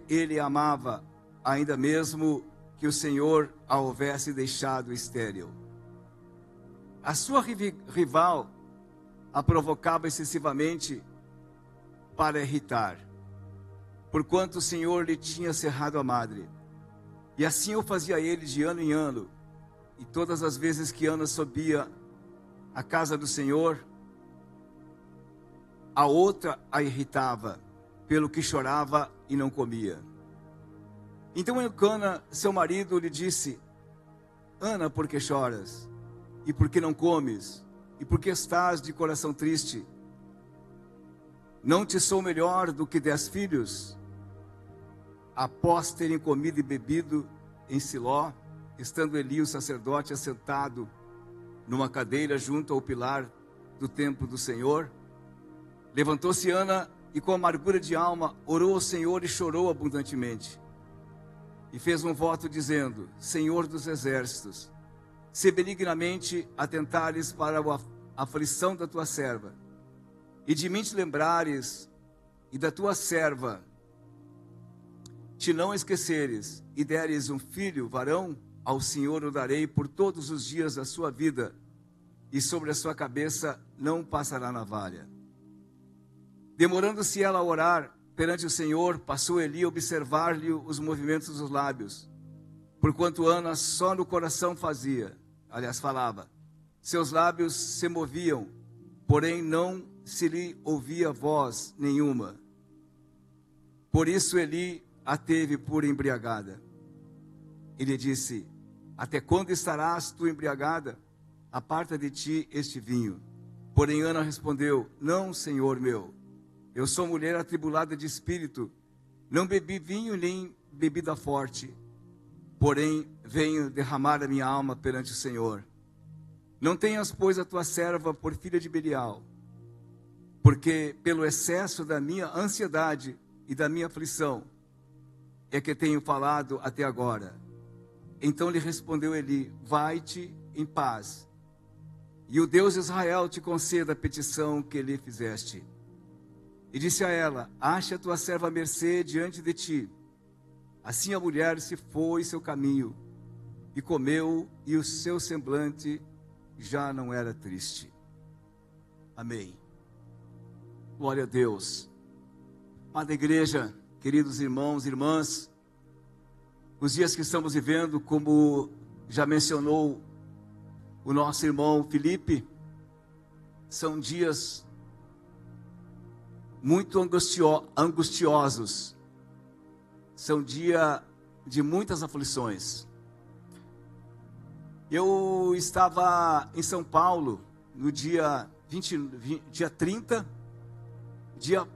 ele a amava, ainda mesmo que o Senhor a houvesse deixado estéril. A sua rival a provocava excessivamente para irritar, porquanto o Senhor lhe tinha cerrado a madre. E assim o fazia ele de ano em ano. E todas as vezes que Ana subia à casa do Senhor, a outra a irritava, pelo que chorava e não comia. Então Eucana, seu marido, lhe disse: Ana, por que choras? E por que não comes? E por que estás de coração triste? Não te sou melhor do que 10 filhos? Após terem comido e bebido em Siló, estando Eli, o sacerdote, assentado numa cadeira junto ao pilar do templo do Senhor, levantou-se Ana e com amargura de alma orou ao Senhor e chorou abundantemente. E fez um voto dizendo: Senhor dos exércitos, se benignamente atentares para a aflição da tua serva, e de mim te lembrares, e da tua serva te não esqueceres, e deres um filho varão, ao Senhor o darei por todos os dias da sua vida, e sobre a sua cabeça não passará navalha. Demorando-se ela a orar perante o Senhor, passou Eli a observar-lhe os movimentos dos lábios, porquanto Ana só no coração falava. Seus lábios se moviam, porém não se lhe ouvia voz nenhuma. Por isso Eli a teve por embriagada. Ele disse: até quando estarás tu embriagada? Aparta de ti este vinho. Porém Ana respondeu: não, Senhor meu, eu sou mulher atribulada de espírito, não bebi vinho nem bebida forte, porém venho derramar a minha alma perante o Senhor. Não tenhas, pois, a tua serva por filha de Belial, porque pelo excesso da minha ansiedade e da minha aflição é que tenho falado até agora. Então lhe respondeu Eli: vai-te em paz, e o Deus de Israel te conceda a petição que lhe fizeste. E disse a ela: acha a tua serva à mercê diante de ti. Assim a mulher se foi seu caminho, e comeu, e o seu semblante já não era triste. Amém. Glória a Deus. Amada igreja, queridos irmãos e irmãs, os dias que estamos vivendo, como já mencionou o nosso irmão Felipe, são dias muito angustiosos, são dias de muitas aflições. Eu estava em São Paulo no dia 30, dia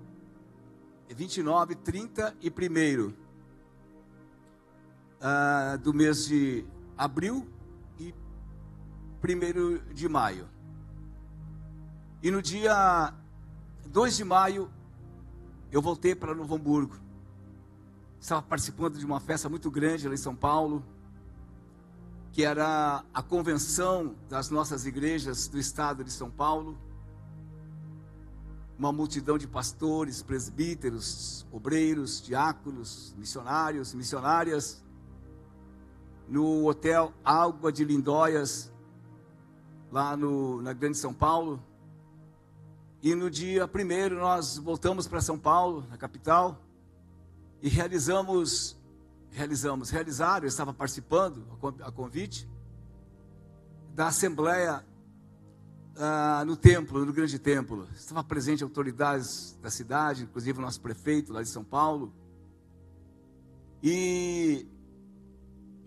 29, 30 e 1º do mês de abril e 1º de maio. E no dia 2 de maio eu voltei para Novo Hamburgo. Estava participando de uma festa muito grande lá em São Paulo, que era a convenção das nossas igrejas do estado de São Paulo. Uma multidão de pastores, presbíteros, obreiros, diáconos, missionários, missionárias, no hotel Água de Lindóias, lá na Grande São Paulo. E no dia 1º nós voltamos para São Paulo, na capital, e realizaram, eu estava participando, a convite, da Assembleia no templo, no grande templo. Estava presente autoridades da cidade, inclusive o nosso prefeito lá de São Paulo. E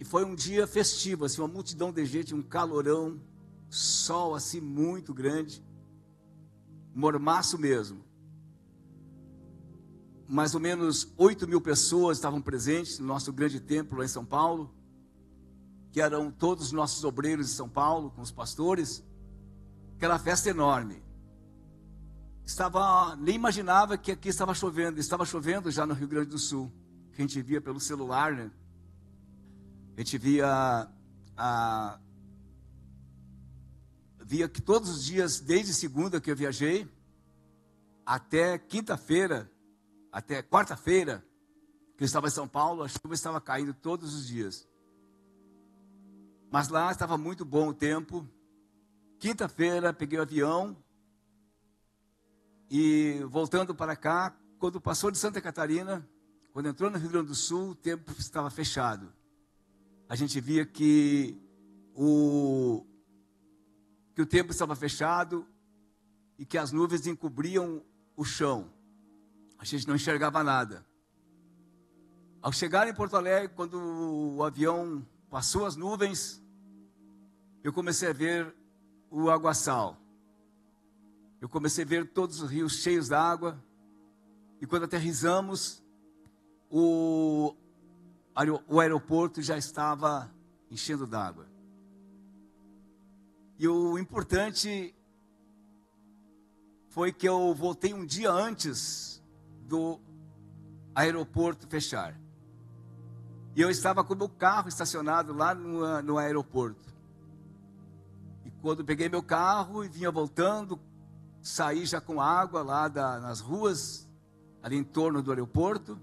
foi um dia festivo, assim, uma multidão de gente, um calorão, sol assim muito grande, mormaço mesmo. Mais ou menos 8.000 pessoas estavam presentes no nosso grande templo lá em São Paulo, que eram todos os nossos obreiros de São Paulo, com os pastores. Aquela festa enorme. Nem imaginava que aqui estava chovendo já no Rio Grande do Sul, que a gente via pelo celular, né? A gente via que todos os dias, desde segunda que eu viajei, até quinta-feira, até quarta-feira, que eu estava em São Paulo, a chuva estava caindo todos os dias. Mas lá estava muito bom o tempo. Quinta-feira, peguei o avião e voltando para cá, quando passou de Santa Catarina, quando entrou no Rio Grande do Sul, o tempo estava fechado. A gente via que o tempo estava fechado e que as nuvens encobriam o chão. A gente não enxergava nada. Ao chegar em Porto Alegre, quando o avião passou as nuvens, eu comecei a ver o aguaçal. Eu comecei a ver todos os rios cheios d'água. E quando aterrissamos, o aeroporto já estava enchendo d'água. E o importante foi que eu voltei um dia antes do aeroporto fechar. E eu estava com o meu carro estacionado lá no aeroporto. E quando peguei meu carro e vinha voltando, saí já com água lá nas ruas, ali em torno do aeroporto.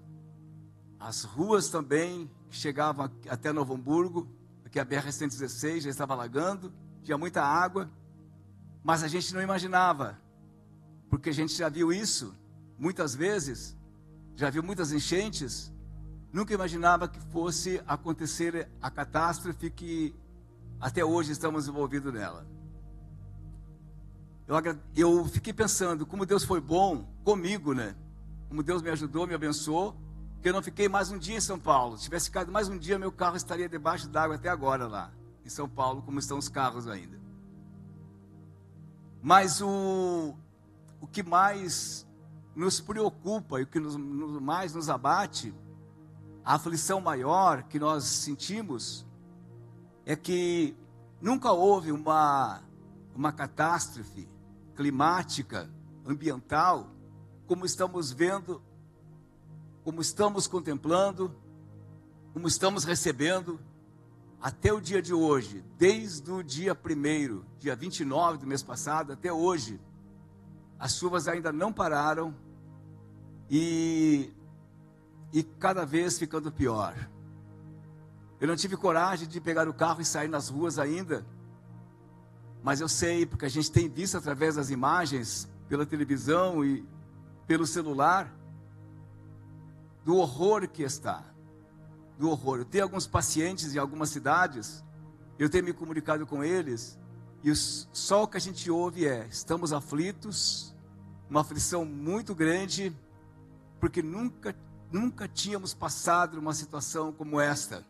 As ruas também chegavam até Novo Hamburgo, porque a BR-116 já estava alagando, tinha muita água. Mas a gente não imaginava, porque a gente já viu isso muitas vezes, já viu muitas enchentes. Nunca imaginava que fosse acontecer a catástrofe que até hoje estamos envolvidos nela. Eu fiquei pensando como Deus foi bom comigo, né? Como Deus me ajudou, me abençoou, que eu não fiquei mais um dia em São Paulo. Se tivesse ficado mais um dia, meu carro estaria debaixo d'água até agora lá, em São Paulo, como estão os carros ainda. Mas o que mais nos preocupa e o que mais nos abate, a aflição maior que nós sentimos, é que nunca houve uma catástrofe climática, ambiental, como estamos vendo, como estamos contemplando, como estamos recebendo, até o dia de hoje, desde o dia 1º, dia 29 do mês passado, até hoje, as chuvas ainda não pararam e cada vez ficando pior. Eu não tive coragem de pegar o carro e sair nas ruas ainda, mas eu sei, porque a gente tem visto através das imagens, pela televisão e pelo celular, do horror que está. Do horror. Eu tenho alguns pacientes em algumas cidades, eu tenho me comunicado com eles, e só o que a gente ouve é: estamos aflitos, uma aflição muito grande, porque nunca tínhamos passado uma situação como esta.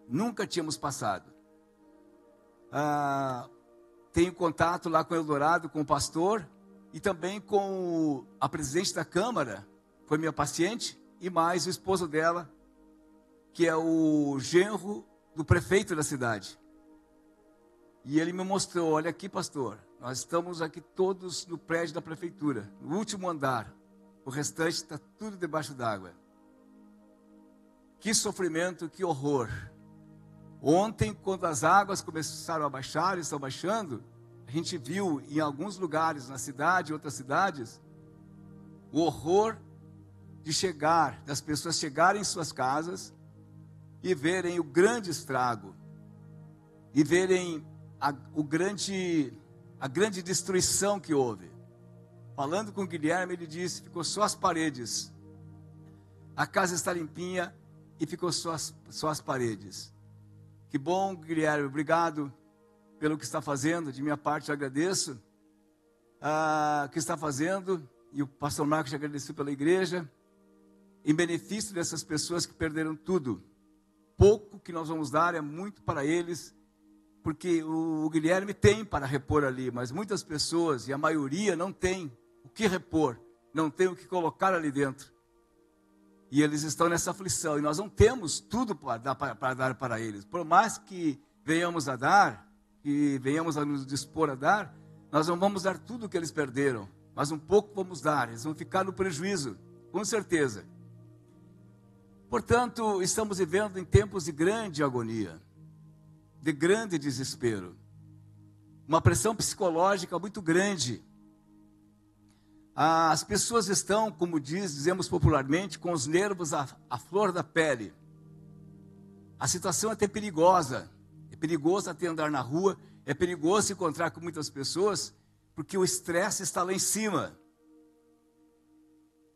Nunca tínhamos passado. Tenho contato lá com o Eldorado, com o pastor, e também com a presidente da Câmara, foi minha paciente, e mais o esposo dela, que é o genro do prefeito da cidade. E ele me mostrou: olha aqui, pastor, nós estamos aqui todos no prédio da prefeitura, no último andar, o restante está tudo debaixo d'água. Que sofrimento, que horror. Ontem, quando as águas começaram a baixar, estão baixando, a gente viu em alguns lugares na cidade, outras cidades, o horror das pessoas chegarem em suas casas e verem o grande estrago, e verem a grande destruição que houve. Falando com o Guilherme, ele disse: ficou só as paredes. A casa está limpinha e ficou só as paredes. Que bom, Guilherme, obrigado pelo que está fazendo. De minha parte, eu agradeço o que está fazendo. E o pastor Marcos já agradeceu pela igreja, em benefício dessas pessoas que perderam tudo. Pouco que nós vamos dar é muito para eles, porque o Guilherme tem para repor ali, mas muitas pessoas, e a maioria, não tem o que repor, não tem o que colocar ali dentro. E eles estão nessa aflição, e nós não temos tudo para dar para eles. Por mais que venhamos a dar, que venhamos a nos dispor a dar, nós não vamos dar tudo o que eles perderam, mas um pouco vamos dar. Eles vão ficar no prejuízo, com certeza. Portanto, estamos vivendo em tempos de grande agonia, de grande desespero, uma pressão psicológica muito grande. As pessoas estão, como dizemos popularmente, com os nervos à flor da pele. A situação é até perigosa. É perigoso até andar na rua, é perigoso se encontrar com muitas pessoas, porque o estresse está lá em cima.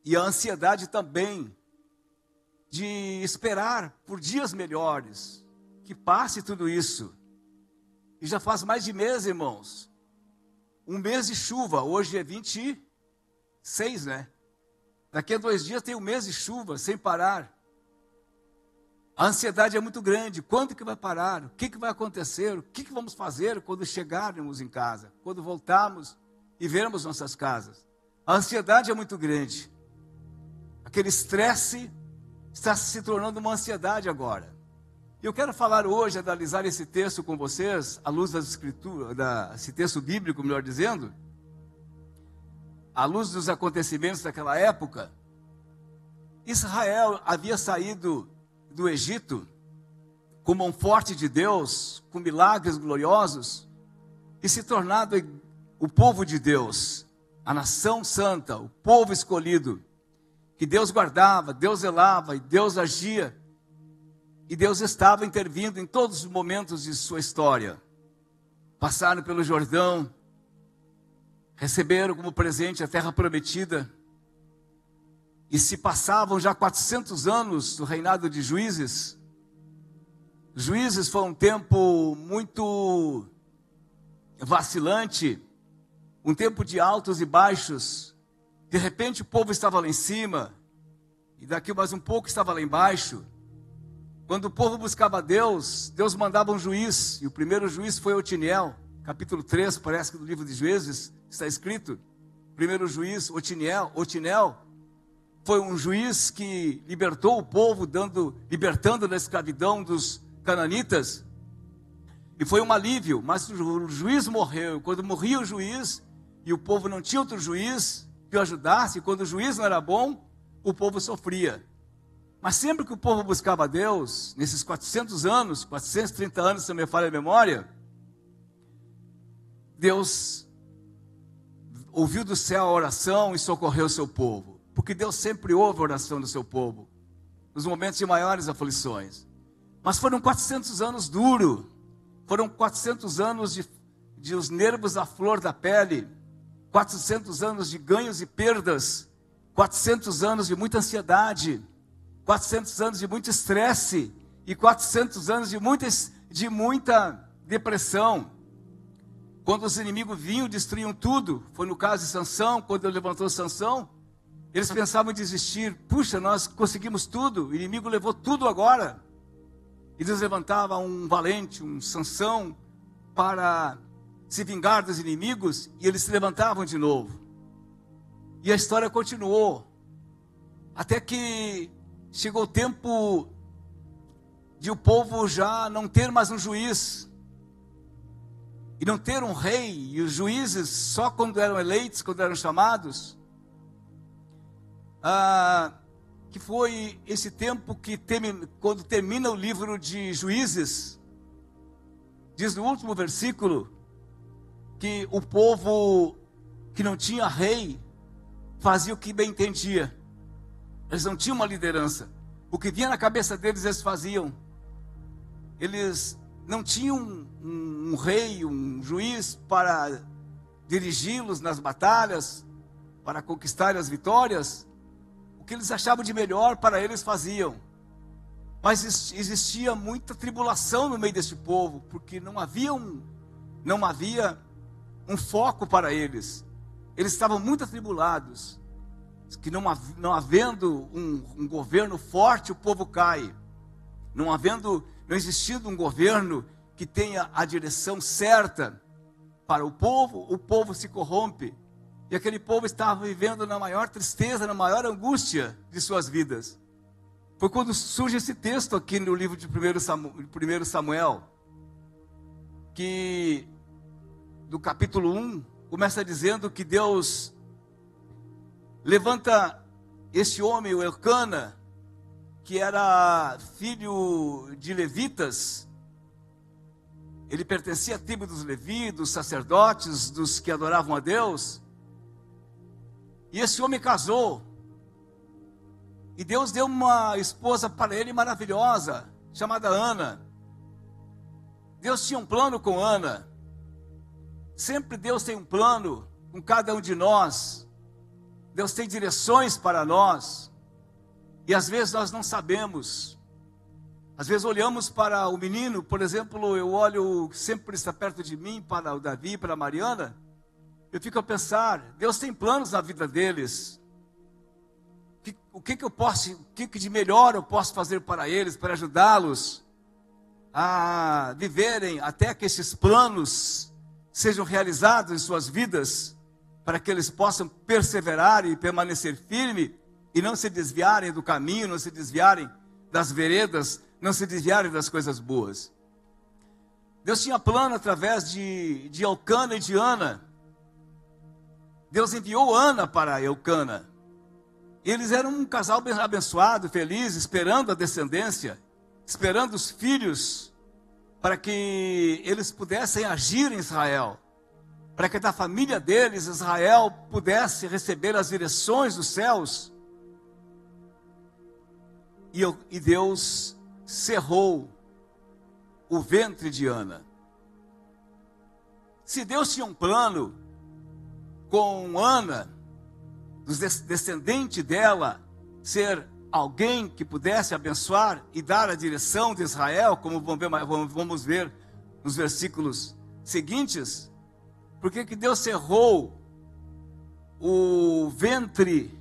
E a ansiedade também, de esperar por dias melhores, que passe tudo isso. E já faz mais de mês, irmãos. Um mês de chuva, hoje é 26, né? Daqui a 2 dias tem um mês de chuva, sem parar. A ansiedade é muito grande. Quando que vai parar? O que vai acontecer? O que vamos fazer quando chegarmos em casa? Quando voltarmos e vermos nossas casas? A ansiedade é muito grande. Aquele estresse está se tornando uma ansiedade agora. Eu quero falar hoje, analisar esse texto com vocês, à luz das escrituras, esse texto bíblico, melhor dizendo, à luz dos acontecimentos daquela época. Israel havia saído do Egito com mão forte de Deus, com milagres gloriosos, e se tornado o povo de Deus, a nação santa, o povo escolhido, que Deus guardava, Deus zelava e Deus agia, e Deus estava intervindo em todos os momentos de sua história. Passaram pelo Jordão, receberam como presente a terra prometida, e se passavam já 400 anos do reinado de Juízes. Juízes foi um tempo muito vacilante, um tempo de altos e baixos. De repente o povo estava lá em cima, e daqui mais um pouco estava lá embaixo. Quando o povo buscava Deus, Deus mandava um juiz, e o primeiro juiz foi Otiniel, capítulo 3, parece que do livro de Juízes está escrito. O primeiro juiz, Otiniel, foi um juiz que libertou o povo, libertando da escravidão dos cananitas, e foi um alívio. Mas o juiz morreu. Quando morria o juiz, e o povo não tinha outro juiz que o ajudasse, e quando o juiz não era bom, o povo sofria. Mas sempre que o povo buscava Deus, nesses 400 anos, 430 anos, se não me falha a memória, Deus ouviu do céu a oração e socorreu o seu povo. Porque Deus sempre ouve a oração do seu povo, nos momentos de maiores aflições. Mas foram 400 anos duros, foram 400 anos de os nervos à flor da pele, 400 anos de ganhos e perdas, 400 anos de muita ansiedade, 400 anos de muito estresse, e 400 anos de muita depressão. Quando os inimigos vinham, destruíam tudo. Foi no caso de Sansão, quando ele levantou Sansão, eles pensavam em desistir. Puxa, nós conseguimos tudo, o inimigo levou tudo agora. E Deus levantava um valente, um Sansão, para se vingar dos inimigos, e eles se levantavam de novo. E a história continuou, até que chegou o tempo de o povo já não ter mais um juiz, e não ter um rei, e os juízes só quando eram eleitos, quando eram chamados. Que foi esse tempo que quando termina o livro de Juízes, diz no último versículo, que o povo que não tinha rei, fazia o que bem entendia. Eles não tinham uma liderança. O que vinha na cabeça deles, eles faziam. Eles não tinham um rei, um juiz para dirigi-los nas batalhas, para conquistar as vitórias. O que eles achavam de melhor para eles faziam. Mas existia muita tribulação no meio deste povo, porque não havia um foco para eles. Eles estavam muito atribulados, que não havendo um governo forte, o povo cai. Não existindo um governo que tenha a direção certa para o povo se corrompe. E aquele povo estava vivendo na maior tristeza, na maior angústia de suas vidas. Foi quando surge esse texto aqui no livro de 1 Samuel, que do capítulo 1, começa dizendo que Deus levanta este homem, o Elcana, que era filho de levitas. Ele pertencia à tribo dos levitas, dos sacerdotes, dos que adoravam a Deus. E esse homem casou. E Deus deu uma esposa para ele maravilhosa, chamada Ana. Deus tinha um plano com Ana. Sempre Deus tem um plano com cada um de nós. Deus tem direções para nós. E às vezes nós não sabemos. Às vezes olhamos para o menino, por exemplo, eu olho sempre está perto de mim, para o Davi, para a Mariana. Eu fico a pensar, Deus tem planos na vida deles. O que de melhor eu posso fazer para eles, para ajudá-los a viverem até que esses planos sejam realizados em suas vidas, para que eles possam perseverar e permanecer firme e não se desviarem do caminho, não se desviarem das veredas, não se desviarem das coisas boas. Deus tinha plano através de Elcana e de Ana. Deus enviou Ana para Elcana. Eles eram um casal abençoado, feliz, esperando a descendência, esperando os filhos, para que eles pudessem agir em Israel, para que da família deles, Israel, pudesse receber as direções dos céus. E Deus cerrou o ventre de Ana. Se Deus tinha um plano com Ana, dos descendentes dela, ser alguém que pudesse abençoar e dar a direção de Israel, como vamos ver nos versículos seguintes, por que Deus cerrou o ventre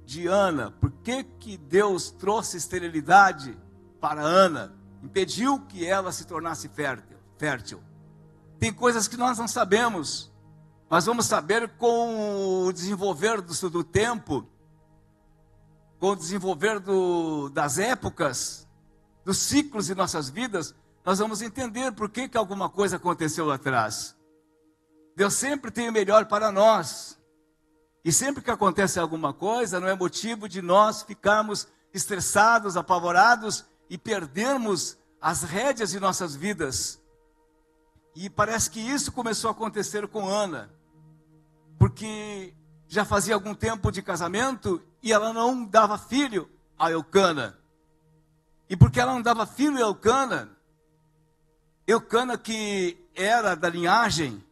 de Ana? Por que Deus trouxe esterilidade para Ana? Impediu que ela se tornasse fértil. Tem coisas que nós não sabemos, mas vamos saber com o desenvolver do tempo, com o desenvolver das épocas, dos ciclos de nossas vidas, nós vamos entender por que alguma coisa aconteceu lá atrás. Deus sempre tem o melhor para nós. E sempre que acontece alguma coisa, não é motivo de nós ficarmos estressados, apavorados e perdermos as rédeas de nossas vidas. E parece que isso começou a acontecer com Ana, porque já fazia algum tempo de casamento e ela não dava filho a Elcana. E porque ela não dava filho a Elcana, Elcana, que era da linhagem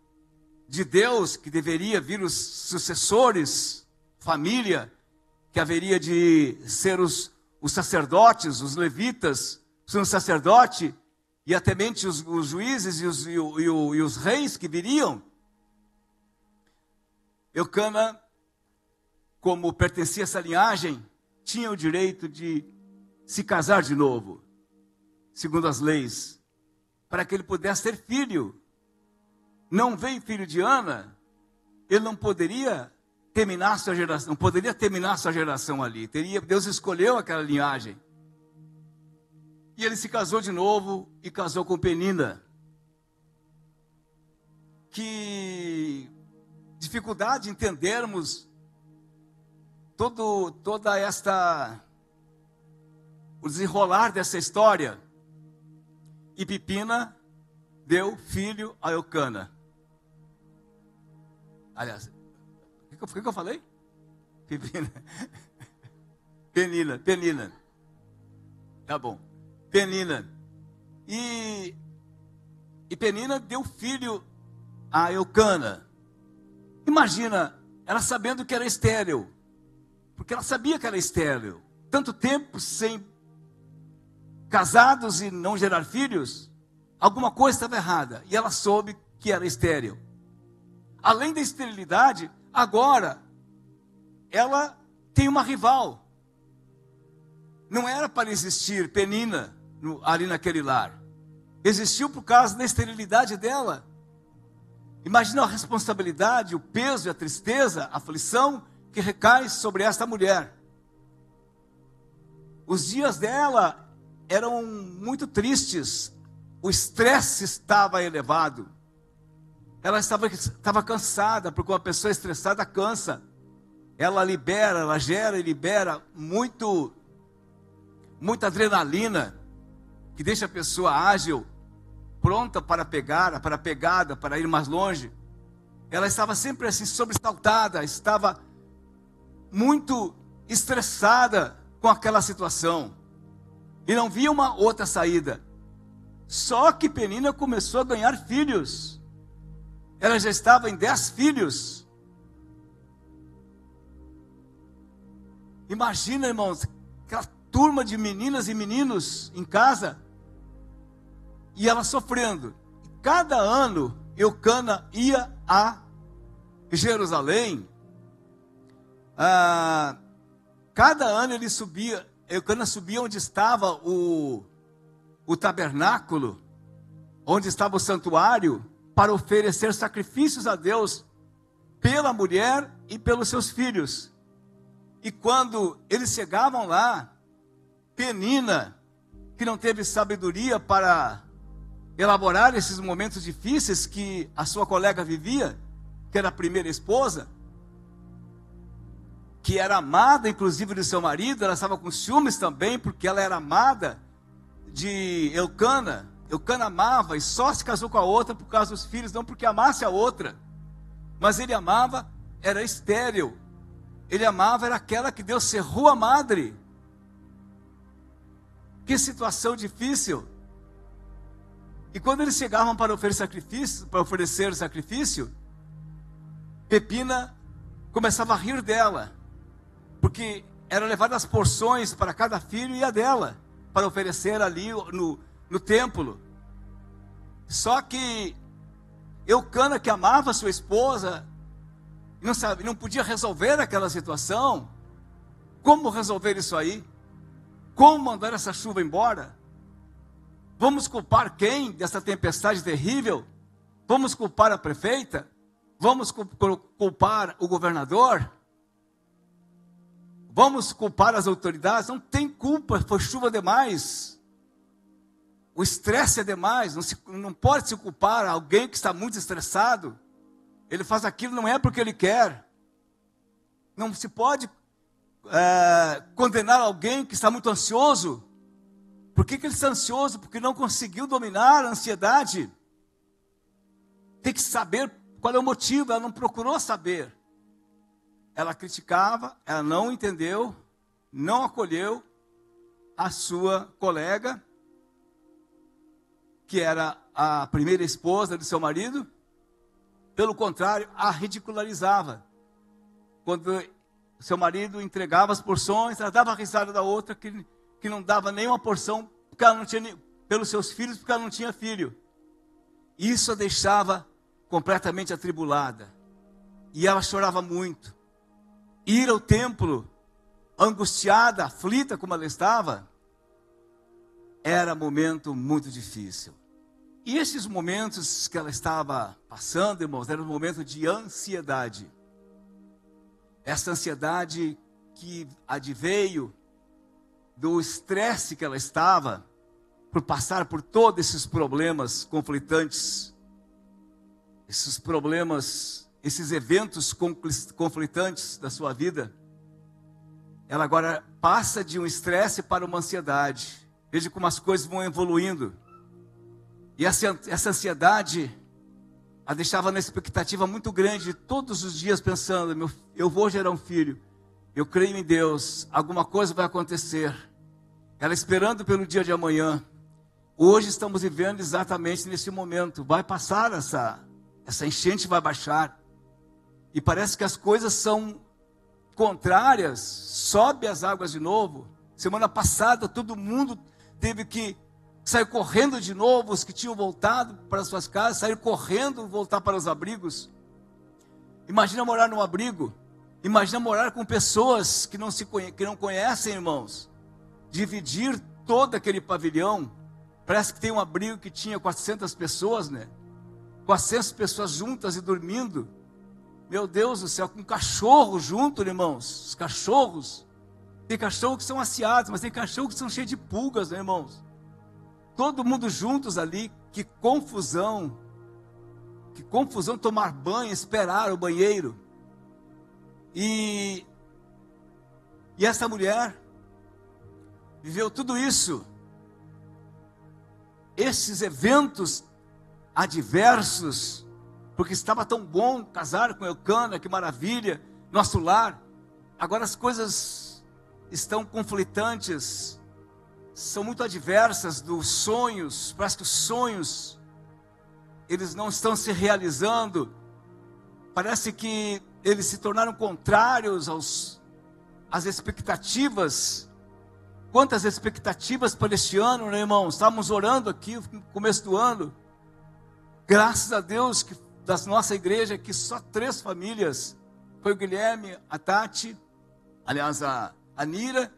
de Deus, que deveria vir os sucessores, família, que haveria de ser os sacerdotes, os levitas, o sacerdote, e até mesmo os juízes e os reis que viriam. Elcana, como pertencia a essa linhagem, tinha o direito de se casar de novo, segundo as leis, para que ele pudesse ter filho. Não veio filho de Ana, ele não poderia terminar sua geração, não poderia terminar sua geração ali. Deus escolheu aquela linhagem. E ele se casou de novo e casou com Penina. Que dificuldade de entendermos toda o desenrolar dessa história. E Pipina deu filho a Elcana. Aliás, o que eu falei? Pipina. Penina. Tá bom. Penina. E Penina deu filho a Elcana. Imagina, ela sabendo que era estéril. Porque ela sabia que era estéril. Tanto tempo sem casados e não gerar filhos, alguma coisa estava errada. E ela soube que era estéril. Além da esterilidade, agora, ela tem uma rival. Não era para existir Penina ali naquele lar. Existiu por causa da esterilidade dela. Imagina a responsabilidade, o peso e a tristeza, a aflição que recai sobre esta mulher. Os dias dela eram muito tristes. O estresse estava elevado. Ela estava cansada, porque uma pessoa estressada cansa. Ela gera e libera muita adrenalina, que deixa a pessoa ágil, pronta para pegar, para a pegada, para ir mais longe. Ela estava sempre assim, sobressaltada, estava muito estressada com aquela situação e não via uma outra saída. Só que Penina começou a ganhar filhos. Ela já estava em 10 filhos. Imagina, irmãos, aquela turma de meninas e meninos em casa, e ela sofrendo. Cada ano, Eucana ia a Jerusalém. Cada ano ele subia, Eucana subia onde estava o tabernáculo, onde estava o santuário, para oferecer sacrifícios a Deus pela mulher e pelos seus filhos. E quando eles chegavam lá, Penina, que não teve sabedoria para elaborar esses momentos difíceis que a sua colega vivia, que era a primeira esposa, que era amada inclusive do seu marido, ela estava com ciúmes também, porque ela era amada de Eucana. Eucana amava e só se casou com a outra por causa dos filhos, não porque amasse a outra, mas ele amava, era estéril. Ele amava, era aquela que Deus cerrou a madre. Que situação difícil. E quando eles chegavam para oferecer sacrifício, Penina começava a rir dela, porque eram levadas as porções para cada filho e a dela, para oferecer ali no templo. Só que Eucana, que amava sua esposa, não podia resolver aquela situação. Como resolver isso aí? Como mandar essa chuva embora? Vamos culpar quem dessa tempestade terrível? Vamos culpar a prefeita? Vamos culpar o governador? Vamos culpar as autoridades? Não tem culpa, foi chuva demais. O estresse é demais, não pode se culpar alguém que está muito estressado. Ele faz aquilo não é porque ele quer. Não se pode condenar alguém que está muito ansioso. Por que ele está ansioso? Porque não conseguiu dominar a ansiedade. Tem que saber qual é o motivo, ela não procurou saber. Ela criticava, ela não entendeu, não acolheu a sua colega, que era a primeira esposa do seu marido. Pelo contrário, a ridicularizava. Quando seu marido entregava as porções, ela dava a risada da outra, que não dava nenhuma porção, porque ela não tinha, pelos seus filhos, porque ela não tinha filho. Isso a deixava completamente atribulada. E ela chorava muito. Ir ao templo, angustiada, aflita como ela estava, era um momento muito difícil. E esses momentos que ela estava passando, irmãos, eram um momento de ansiedade. Essa ansiedade que adveio do estresse que ela estava, por passar por todos esses problemas conflitantes, esses problemas, esses eventos conflitantes da sua vida. Ela agora passa de um estresse para uma ansiedade. Veja como as coisas vão evoluindo. E essa ansiedade a deixava na expectativa muito grande, todos os dias pensando, eu vou gerar um filho, eu creio em Deus, alguma coisa vai acontecer. Ela esperando pelo dia de amanhã. Hoje estamos vivendo exatamente nesse momento. Vai passar essa enchente, vai baixar. E parece que as coisas são contrárias, sobe as águas de novo. Semana passada todo mundo teve que sair correndo de novo, os que tinham voltado para suas casas, sair correndo, voltar para os abrigos. Imagina morar num abrigo, imagina morar com pessoas que não conhecem, irmãos. Dividir todo aquele pavilhão, parece que tem um abrigo que tinha 400 pessoas, né? 400 pessoas juntas e dormindo. Meu Deus do céu, com um cachorro junto, irmãos. Os cachorros, tem cachorros que são aciados, mas tem cachorros que são cheios de pulgas, né, irmãos? Todo mundo juntos ali, que confusão tomar banho, esperar o banheiro. E essa mulher viveu tudo isso, esses eventos adversos, porque estava tão bom casar com Eucana, que maravilha, nosso lar. Agora as coisas estão conflitantes, são muito adversas dos sonhos. Parece que os sonhos, eles não estão se realizando. Parece que eles se tornaram contrários às expectativas. Quantas expectativas para este ano, né, irmãos? Estávamos orando aqui no começo do ano. Graças a Deus que da nossa igreja aqui só 3 famílias. Foi o Guilherme, a Tati, aliás a Nira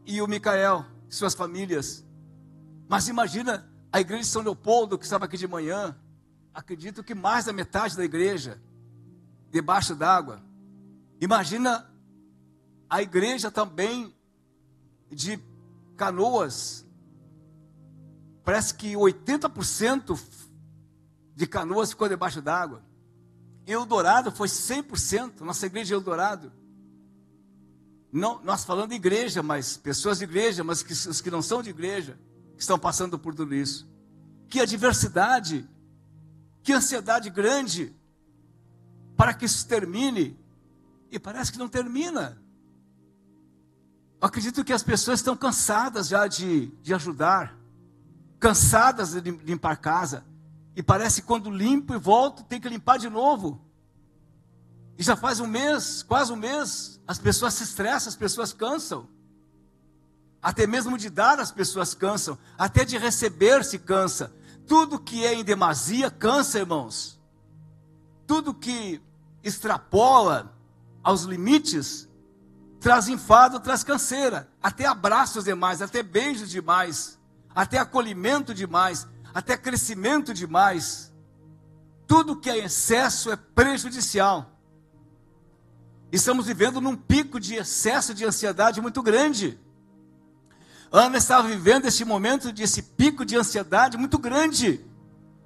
e o Micael, suas famílias. Mas imagina a igreja de São Leopoldo, que estava aqui de manhã. Acredito que mais da metade da igreja debaixo d'água. Imagina a igreja também de Canoas. Parece que 80% de Canoas ficou debaixo d'água. Eldorado foi 100%, nossa igreja de Eldorado. Não, nós falando de igreja, mas pessoas de igreja, mas os que não são de igreja, que estão passando por tudo isso. Que adversidade, que ansiedade grande, para que isso termine, e parece que não termina. Eu acredito que as pessoas estão cansadas já de ajudar, cansadas de limpar casa, e parece que quando limpo e volto, tem que limpar de novo. E já faz um mês, quase um mês, as pessoas se estressam, as pessoas cansam. Até mesmo de dar as pessoas cansam, até de receber se cansa. Tudo que é em demasia cansa, irmãos. Tudo que extrapola aos limites traz enfado, traz canseira. Até abraços demais, até beijos demais, até acolhimento demais, até crescimento demais. Tudo que é excesso é prejudicial. Estamos vivendo num pico de excesso de ansiedade muito grande. Ana estava vivendo esse momento desse pico de ansiedade muito grande.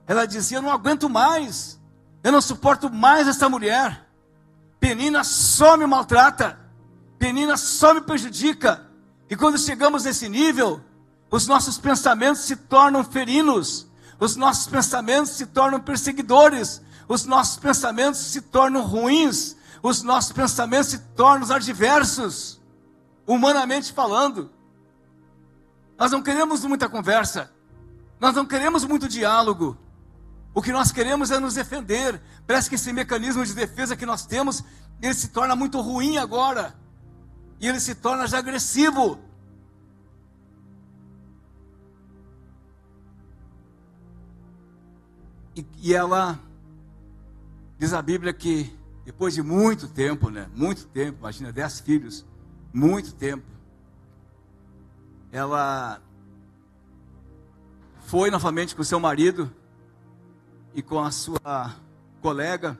Ela dizia: eu não aguento mais, eu não suporto mais essa mulher. Penina só me maltrata, Penina só me prejudica. E quando chegamos nesse nível, os nossos pensamentos se tornam ferinos, os nossos pensamentos se tornam perseguidores, os nossos pensamentos se tornam ruins, os nossos pensamentos se tornam adversos, humanamente falando. Nós não queremos muita conversa, nós não queremos muito diálogo. O que nós queremos é nos defender. Parece que esse mecanismo de defesa que nós temos, ele se torna muito ruim agora, e ele se torna já agressivo. E ela, diz a Bíblia que depois de muito tempo, né? Muito tempo, imagina, 10 filhos, muito tempo. Ela foi novamente com o seu marido e com a sua colega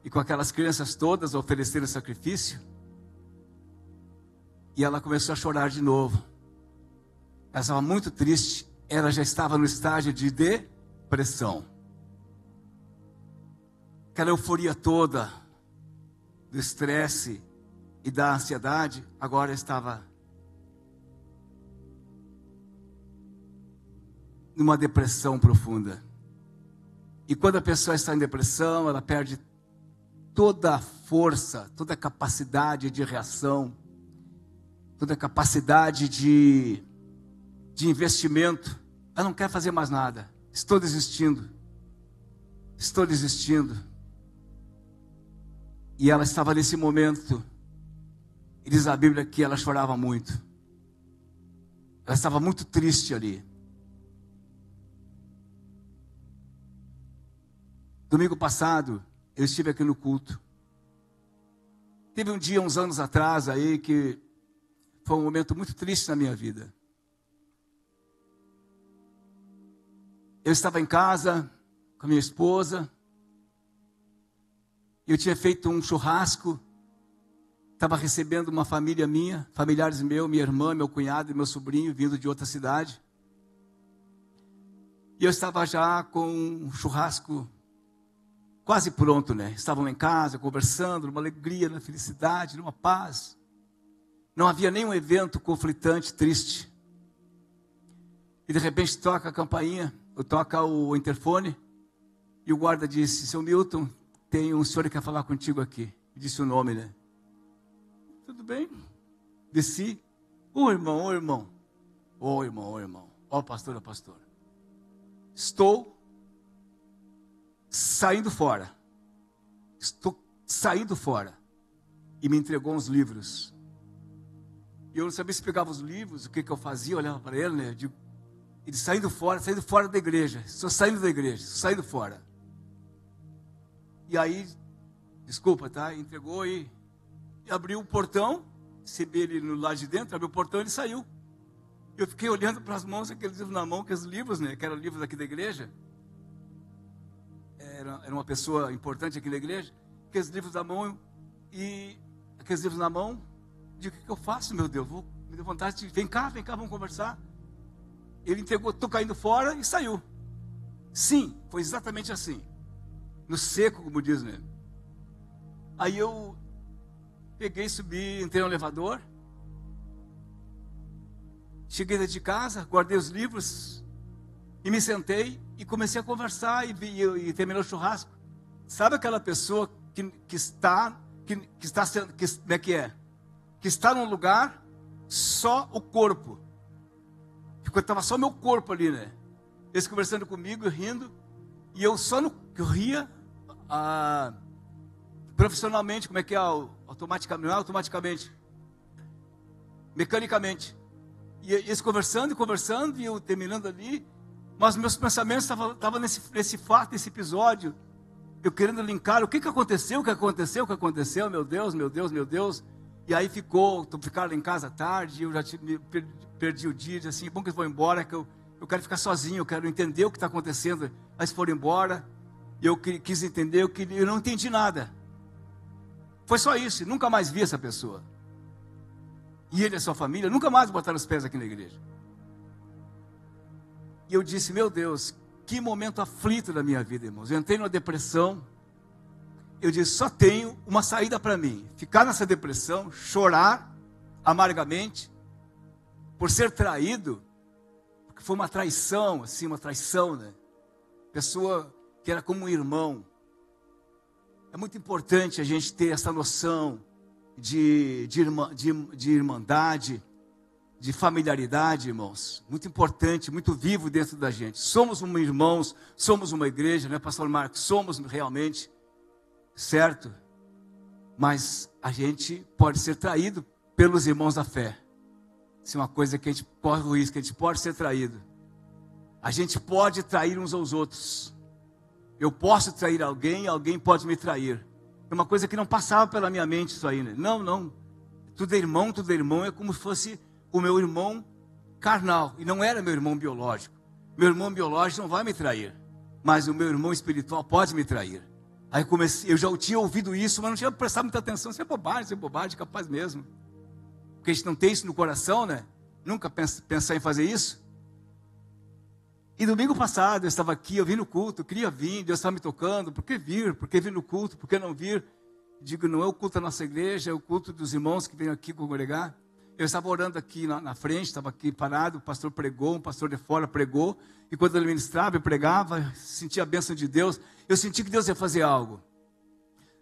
e com aquelas crianças todas a oferecerem sacrifício. E ela começou a chorar de novo. Ela estava muito triste. Ela já estava no estágio de depressão. Aquela euforia toda do estresse e da ansiedade agora estava numa depressão profunda. E quando a pessoa está em depressão, ela perde toda a força, toda a capacidade de reação, toda a capacidade de investimento. Ela não quer fazer mais nada. Estou desistindo. Estou desistindo. E ela estava nesse momento, e diz a Bíblia que ela chorava muito. Ela estava muito triste ali. Domingo passado, eu estive aqui no culto. Teve um dia, uns anos atrás, aí, que foi um momento muito triste na minha vida. Eu estava em casa com a minha esposa. Eu tinha feito um churrasco. Estava recebendo uma família minha, familiares meus, minha irmã, meu cunhado e meu sobrinho, vindo de outra cidade. E eu estava já com um churrasco quase pronto, né? Estavam em casa, conversando, numa alegria, numa felicidade, numa paz. Não havia nenhum evento conflitante, triste. E de repente toca a campainha, toca o interfone, e o guarda disse: seu Milton, tem um senhor que quer falar contigo aqui. Disse o nome, né? tudo bem? Desci. Ô irmão, ô irmão. Ô irmão, ô irmão. Ó pastor, ó pastor. Estou saindo fora. Estou saindo fora. E me entregou uns livros. E eu não sabia se pegava os livros, o que eu fazia, eu olhava para ele, né? Eu digo, ele saindo fora da igreja. Estou saindo da igreja, estou saindo fora. E aí, desculpa, tá? Entregou e abriu o portão, recebi ele no lado de dentro, abriu o portão e ele saiu. Eu fiquei olhando para as mãos, aqueles livros na mão, aqueles livros, né? Que eram livros aqui da igreja. Era uma pessoa importante aqui da igreja. Aqueles livros na mão e aqueles livros na mão. Digo, o que eu faço, meu Deus? Me deu vontade de, vem cá, vamos conversar. Ele entregou, estou caindo fora e saiu. Sim, foi exatamente assim. No seco, como diz, né? Aí eu peguei, subi, entrei no elevador. Cheguei dentro de casa, guardei os livros e me sentei e comecei a conversar e terminou o churrasco. Sabe aquela pessoa que está num lugar só o corpo. Estava só meu corpo ali, né? Eles conversando comigo, rindo, e eu ria profissionalmente, como é que é? Automaticamente, não é automaticamente, mecanicamente. E eles conversando, e eu terminando ali, mas meus pensamentos estavam nesse fato, nesse episódio, eu querendo linkar, o que aconteceu, meu Deus, meu Deus, meu Deus. E aí ficaram em casa tarde, eu já perdi o dia, disse assim, bom que eles vão embora, que eu quero ficar sozinho, eu quero entender o que está acontecendo. Aí eles foram embora, eu quis entender, eu não entendi nada. Foi só isso, nunca mais vi essa pessoa. E ele e a sua família nunca mais botaram os pés aqui na igreja. E eu disse, meu Deus, que momento aflito da minha vida, irmãos. Eu entrei numa depressão. Eu disse, só tenho uma saída para mim. Ficar nessa depressão, chorar amargamente, por ser traído, porque foi uma traição, assim, né? Pessoa que era como um irmão. É muito importante a gente ter essa noção de irmandade, de familiaridade, irmãos. Muito importante, muito vivo dentro da gente. Somos irmãos, somos uma igreja, né, pastor Marcos? Somos realmente, certo? Mas a gente pode ser traído pelos irmãos da fé. Isso é uma coisa que a gente corre o risco, que a gente pode ser traído. A gente pode trair uns aos outros. Eu posso trair alguém, alguém pode me trair. É uma coisa que não passava pela minha mente isso aí, né? Não. Tudo é irmão, é como se fosse o meu irmão carnal. E não era meu irmão biológico. Meu irmão biológico não vai me trair. Mas o meu irmão espiritual pode me trair. Aí eu já tinha ouvido isso, mas não tinha prestado muita atenção. Isso é bobagem, capaz mesmo. Porque a gente não tem isso no coração, né? Nunca pensar em fazer isso. E domingo passado eu estava aqui, eu vim no culto, eu queria vir, Deus estava me tocando, por que vir? Por que vir no culto? Por que não vir? Digo, não é o culto da nossa igreja, é o culto dos irmãos que vêm aqui congregar. Eu estava orando aqui na frente, estava aqui parado, o pastor pregou, um pastor de fora pregou, e quando ele ministrava, eu pregava, sentia a bênção de Deus, eu senti que Deus ia fazer algo.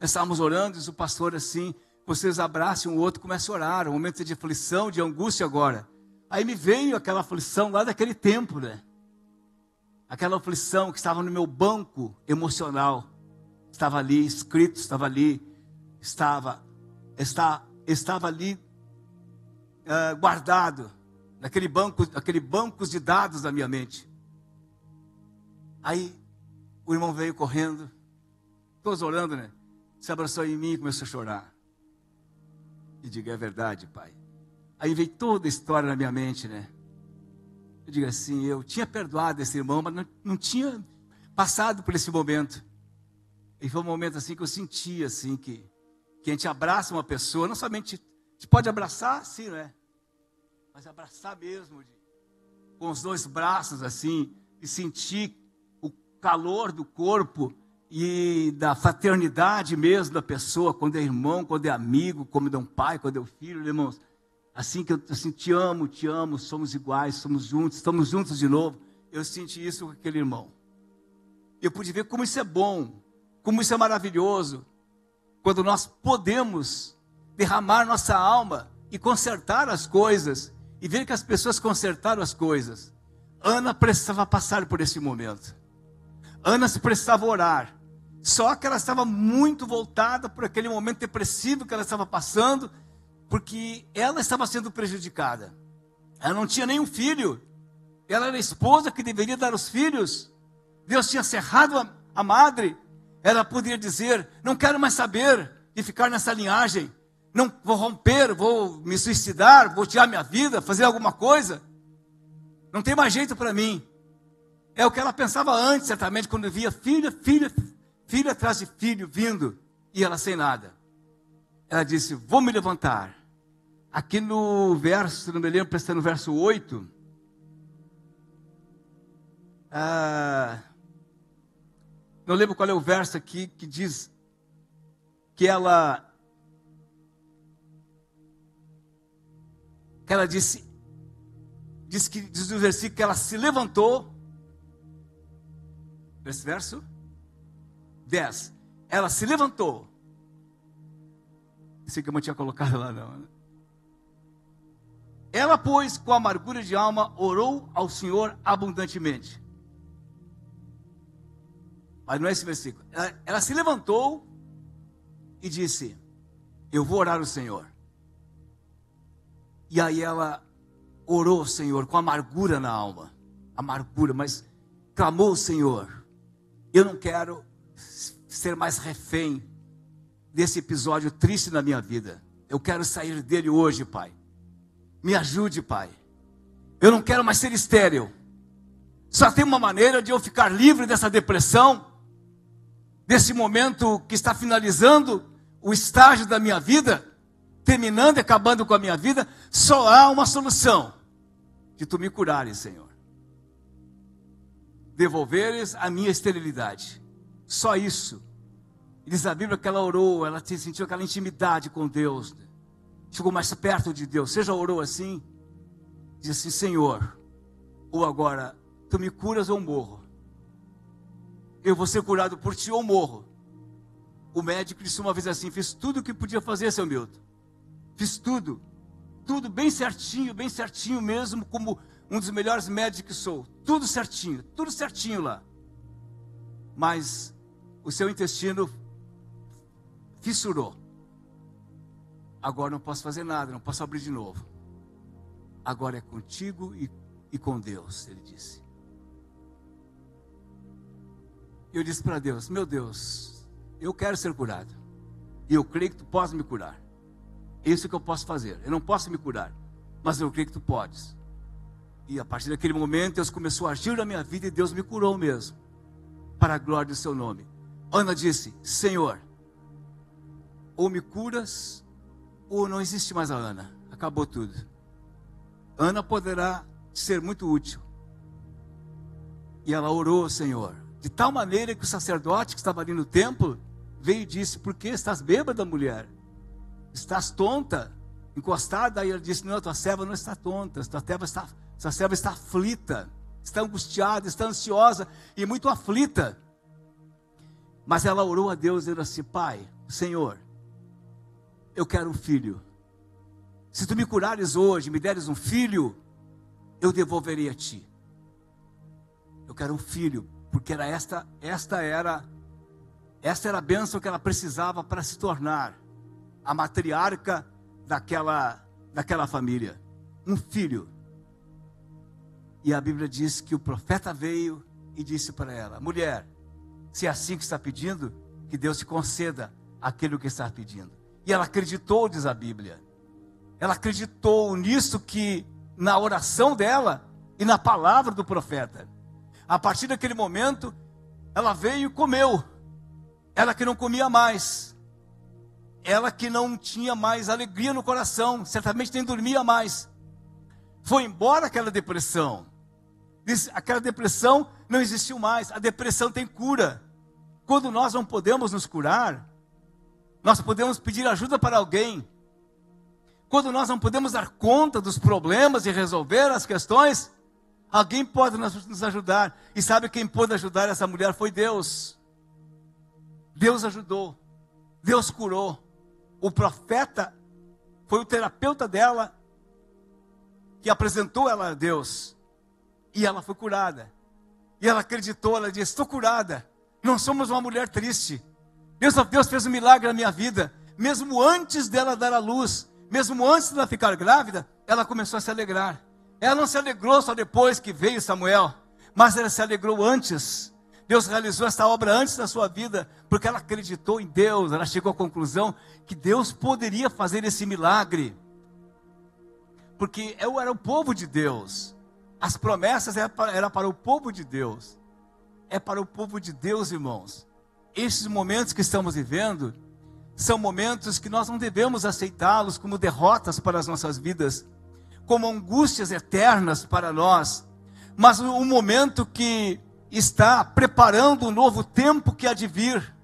Nós estávamos orando, e o pastor assim, vocês abracem um outro, começam a orar, um momento de aflição, de angústia agora. Aí me veio aquela aflição lá daquele tempo, né? Aquela aflição que estava no meu banco emocional, estava ali escrito, estava ali guardado, naquele banco de dados da minha mente. Aí o irmão veio correndo, todos orando, né? Se abraçou em mim e começou a chorar. E digo, é verdade, pai. Aí veio toda a história na minha mente, né? Eu digo assim, eu tinha perdoado esse irmão, mas não tinha passado por esse momento. E foi um momento assim que eu senti assim, que a gente abraça uma pessoa, não somente, a gente pode abraçar, sim, não é? Mas abraçar mesmo, com os dois braços assim, e sentir o calor do corpo e da fraternidade mesmo da pessoa, quando é irmão, quando é amigo, quando é um pai, quando é um filho, irmãos. Assim que eu assim, te amo, somos iguais, somos juntos, estamos juntos de novo. Eu senti isso com aquele irmão. Eu pude ver como isso é bom, como isso é maravilhoso, quando nós podemos derramar nossa alma e consertar as coisas, e ver que as pessoas consertaram as coisas. Ana precisava passar por esse momento. Ana se precisava orar. Só que ela estava muito voltada por aquele momento depressivo que ela estava passando, porque ela estava sendo prejudicada. Ela não tinha nenhum filho. Ela era a esposa que deveria dar os filhos. Deus tinha cerrado a madre. Ela poderia dizer: não quero mais saber de ficar nessa linhagem. Não vou romper, vou me suicidar, vou tirar minha vida, fazer alguma coisa. Não tem mais jeito para mim. É o que ela pensava antes, certamente, quando via filho atrás de filho vindo, e ela sem nada. Ela disse: vou me levantar. Aqui no verso, não me lembro, está no verso 8. Não lembro qual é o verso aqui que diz que ela disse o versículo que ela se levantou. Esse verso 10. Ela se levantou. Esse que eu não tinha colocado lá não. Ela, pois, com amargura de alma, orou ao Senhor abundantemente. Mas não é esse versículo. Ela se levantou e disse: eu vou orar ao Senhor. E aí ela orou ao Senhor com amargura na alma. Amargura, mas clamou ao Senhor: eu não quero ser mais refém desse episódio triste na minha vida. Eu quero sair dele hoje, Pai. Me ajude, Pai. Eu não quero mais ser estéril. Só tem uma maneira de eu ficar livre dessa depressão, desse momento que está finalizando o estágio da minha vida, terminando e acabando com a minha vida. Só há uma solução: de tu me curares, Senhor. Devolveres a minha esterilidade. Só isso. E diz a Bíblia que ela orou, ela sentiu aquela intimidade com Deus, chegou mais perto de Deus. Você já orou assim? Diz assim: Senhor, ou agora tu me curas ou morro. Eu vou ser curado por ti ou morro. O médico disse uma vez assim: fiz tudo o que podia fazer, seu Milton. Fiz tudo bem certinho mesmo, como um dos melhores médicos que sou. Tudo certinho lá. Mas o seu intestino fissurou. Agora não posso fazer nada, não posso abrir de novo. Agora é contigo e com Deus, ele disse. Eu disse para Deus: meu Deus, eu quero ser curado. E eu creio que tu podes me curar. É isso que eu posso fazer. Eu não posso me curar, mas eu creio que tu podes. E a partir daquele momento, Deus começou a agir na minha vida e Deus me curou mesmo, para a glória do seu nome. Ana disse: Senhor, ou me curas, ou não existe mais a Ana. Acabou tudo. Ana poderá ser muito útil. E ela orou ao Senhor, de tal maneira que o sacerdote que estava ali no templo veio e disse: por que estás bêbada, mulher? Estás tonta, encostada? Aí ele disse: não, tua serva não está tonta, tua serva está aflita, está angustiada, está ansiosa e muito aflita. Mas ela orou a Deus dizendo assim: Pai, Senhor, eu quero um filho. Se tu me curares hoje, me deres um filho, eu devolverei a ti. Eu quero um filho, porque era esta era a bênção que ela precisava para se tornar a matriarca daquela família. Um filho. E a Bíblia diz que o profeta veio e disse para ela: mulher, se é assim que está pedindo, que Deus te conceda aquilo que está pedindo. E ela acreditou, diz a Bíblia. Ela acreditou nisso, que na oração dela e na palavra do profeta. A partir daquele momento, ela veio e comeu. Ela que não comia mais. Ela que não tinha mais alegria no coração. Certamente nem dormia mais. Foi embora aquela depressão. Aquela depressão não existiu mais. A depressão tem cura. Quando nós não podemos nos curar, nós podemos pedir ajuda para alguém. Quando nós não podemos dar conta dos problemas e resolver as questões, alguém pode nos ajudar. E sabe quem pôde ajudar essa mulher? Foi Deus. Deus ajudou. Deus curou. O profeta foi o terapeuta dela que apresentou ela a Deus. E ela foi curada. E ela acreditou, ela disse: estou curada. Não somos uma mulher triste. Deus fez um milagre na minha vida. Mesmo antes dela dar à luz, mesmo antes dela ficar grávida, ela começou a se alegrar. Ela não se alegrou só depois que veio Samuel, mas ela se alegrou antes. Deus realizou essa obra antes da sua vida, porque ela acreditou em Deus. Ela chegou à conclusão que Deus poderia fazer esse milagre, porque eu era o povo de Deus. As promessas eram para o povo de Deus. É para o povo de Deus, irmãos. Esses momentos que estamos vivendo são momentos que nós não devemos aceitá-los como derrotas para as nossas vidas, como angústias eternas para nós, mas um momento que está preparando um novo tempo que há de vir.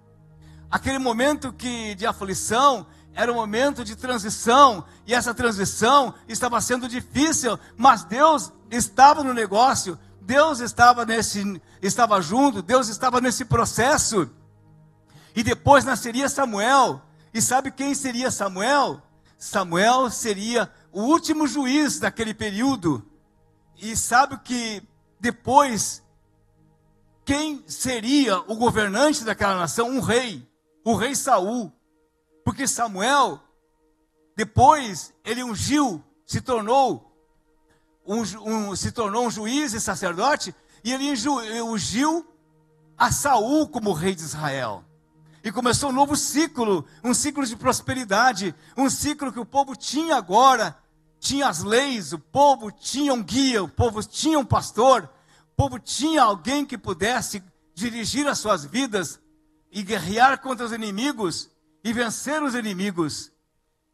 Aquele momento de aflição era um momento de transição, e essa transição estava sendo difícil, mas Deus estava no negócio, Deus estava junto, Deus estava nesse processo. E depois nasceria Samuel. E sabe quem seria Samuel? Samuel seria o último juiz daquele período. E sabe que depois, quem seria o governante daquela nação? Um rei, o rei Saul. Porque Samuel, depois, ele ungiu, se tornou um juiz e sacerdote, e ele ungiu a Saul como rei de Israel. E começou um novo ciclo, um ciclo de prosperidade, um ciclo que o povo tinha agora, tinha as leis, o povo tinha um guia, o povo tinha um pastor, o povo tinha alguém que pudesse dirigir as suas vidas e guerrear contra os inimigos e vencer os inimigos.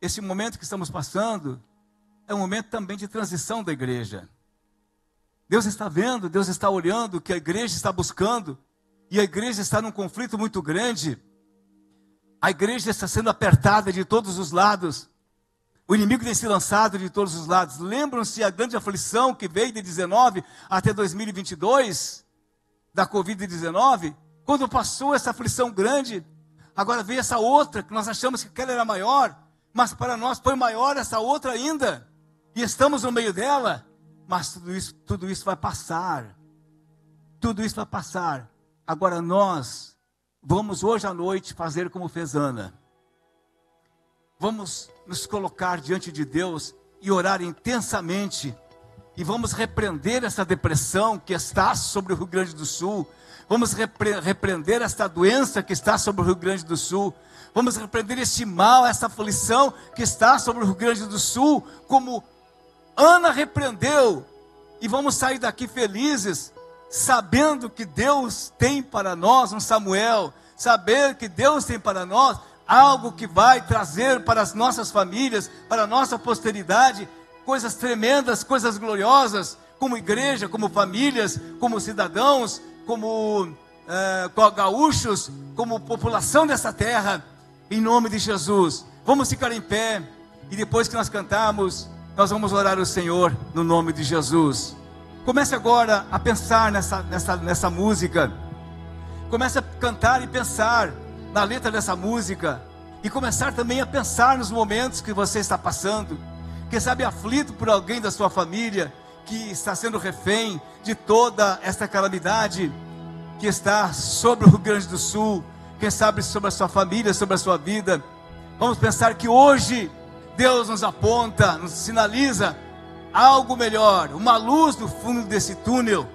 Esse momento que estamos passando é um momento também de transição da igreja. Deus está vendo, Deus está olhando o que a igreja está buscando, e a igreja está num conflito muito grande. A igreja está sendo apertada de todos os lados. O inimigo tem se lançado de todos os lados. Lembram-se a grande aflição que veio de 19 até 2022, da Covid-19? Quando passou essa aflição grande, agora veio essa outra, que nós achamos que aquela era maior, mas para nós foi maior essa outra ainda. E estamos no meio dela, mas tudo isso vai passar. Tudo isso vai passar. Agora nós vamos hoje à noite fazer como fez Ana. Vamos nos colocar diante de Deus e orar intensamente. E vamos repreender essa depressão que está sobre o Rio Grande do Sul. Vamos repreender esta doença que está sobre o Rio Grande do Sul. Vamos repreender este mal, essa aflição que está sobre o Rio Grande do Sul, como Ana repreendeu. E vamos sair daqui felizes, sabendo que Deus tem para nós um Samuel, saber que Deus tem para nós algo que vai trazer para as nossas famílias, para a nossa posteridade, coisas tremendas, coisas gloriosas, como igreja, como famílias, como cidadãos, como gaúchos, como população dessa terra, em nome de Jesus. Vamos ficar em pé, e depois que nós cantarmos, nós vamos orar ao Senhor, no nome de Jesus. Comece agora a pensar nessa música. Comece a cantar e pensar na letra dessa música. E começar também a pensar nos momentos que você está passando. Quem sabe aflito por alguém da sua família, que está sendo refém de toda esta calamidade que está sobre o Rio Grande do Sul. Quem sabe sobre a sua família, sobre a sua vida. Vamos pensar que hoje Deus nos aponta, nos sinaliza algo melhor, uma luz no fundo desse túnel,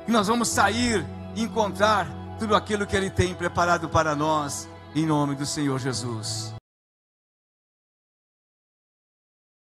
e nós vamos sair e encontrar tudo aquilo que Ele tem preparado para nós, em nome do Senhor Jesus.